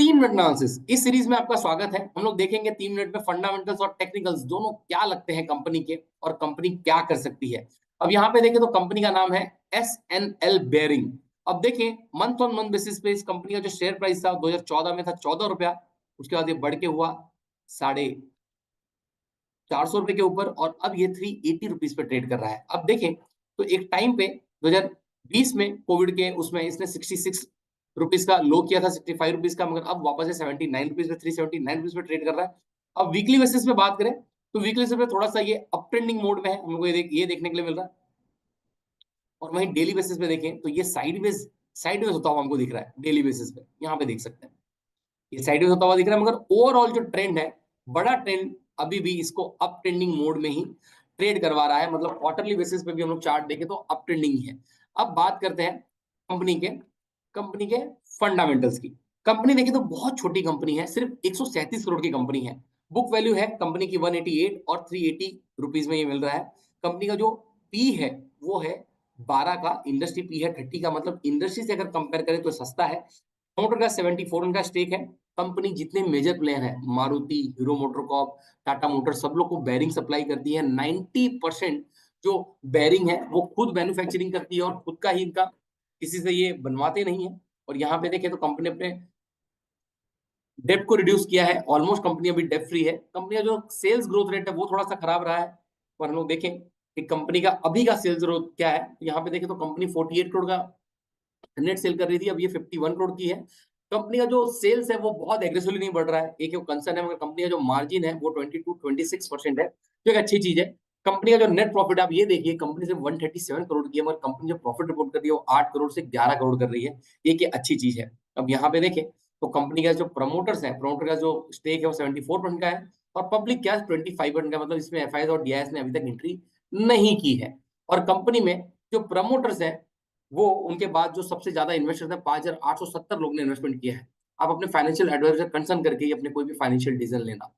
3 minute analysis. इस series में आपका स्वागत है। हम लोग देखेंगे 3 मिनट में फंडामेंटल्स और टेक्निकल्स दोनों क्या लगते हैं कंपनी के और कंपनी क्या कर सकती है। अब यहाँ पे देखें तो कंपनी का नाम है SNL बेयरिंग। अब देखें मंथ ऑन मंथ बेसिस पे इस कंपनी का जो शेयर प्राइस था 2014 में था 14 रुपया, उसके बाद ये बढ़ के हुआ 450 रुपए के ऊपर और अब ये 380 रुपीज पे ट्रेड कर रहा है। अब देखें तो एक टाइम पे 2020 में कोविड के उसमें इसने 66 रुपीज का लो किया था, 65 रुपीज का, मगर अब वापस से 79 रुपीज पे 379 रुपीज पे ट्रेड कर रहा है। अब वीकली बेसिस पे बात करें तो वीकली बेसिस पे थोड़ा सा ये अप ट्रेंडिंग मोड में है, हम लोग ये देखने के लिए मिल रहा है। और वहीं डेली बेसिस पे देखें तो ये साइडवेज होता हुआ हमको दिख रहा है। डेली बेसिस पे यहाँ पे देख सकते हैं ये साइडवेज होता हुआ दिख रहा है, मगर ओवरऑल जो ट्रेंड है, बड़ा ट्रेंड अभी भी इसको अप ट्रेंडिंग मोड में ही ट्रेड करवा रहा है। मतलब क्वार्टरली बेसिस पे भी हम लोग चार्ट देखें तो अप ट्रेंडिंग ही है। अब बात करते हैं कंपनी के फंडामेंटल्स की। कंपनी देखिए तो बहुत छोटी कंपनी है, सिर्फ 137 करोड़ की कंपनी है। बुक वैल्यू है कंपनी की 188 और 380 रुपीज में ये मिल रहा है। कंपनी का जो पी है वो है 12 का, इंडस्ट्री पी है 30 का, मतलब इंडस्ट्री से अगर कंपेयर करें तो सस्ता है। प्रमोटर का 74 उनका स्टेक है। कंपनी जितने मेजर प्लेयर हैं, मारुति, हीरो मोटरकॉर्प, टाटा मोटर, सब लोग को बेयरिंग सप्लाई करती है। 90% जो बेयरिंग है वो खुद मैन्युफैक्चरिंग करती है और खुद का ही इनका, किसी से ये बनवाते नहीं है। और यहाँ पे देखें तो कंपनी अपने डेब्ट को रिड्यूस किया है। ऑलमोस्ट कंपनी अभी डेब्ट फ्री है। कंपनी का जो सेल्स ग्रोथ रेट है वो थोड़ा सा खराब रहा है। पर हम लोग देखें कि कंपनी का अभी का सेल्स ग्रोथ क्या है, तो यहाँ पे देखें तो कंपनी 48 करोड़ का नेट सेल कर रही थी, अब ये 51 करोड़ की है। कंपनी का जो सेल्स है वो बहुत एग्रेसिवली नहीं बढ़ रहा है, एक कंसर्न है, मगर कंपनी का जो मार्जिन है वो 22-26% है, जो एक अच्छी चीज है। कंपनी का जो नेट प्रॉफिट आप ये देखिए, कंपनी सिर्फ 137 करोड़ की है, मगर कंपनी जो प्रॉफिट रिपोर्ट कर रही है वो 8 करोड़ से 11 करोड़ कर रही है। ये एक अच्छी चीज है। अब यहाँ पे देखें तो कंपनी का जो प्रमोटर्स है, प्रमोटर का जो स्टेक है वो 74% का है और पब्लिक कैश 25% का, मतलब इसमें एफआईआई और डीआईएस ने अभी तक एंट्री नहीं की है। और कंपनी में जो प्रमोटर्स है वो उनके बाद जो सबसे ज्यादा इन्वेस्टर्स है 5870 लोग ने इन्वेस्टमेंट किया है। आप अपने फाइनेंशियल एडवाइजर कंसर्न करके ही अपने कोई भी फाइनेंशियल डिसीजन लेना।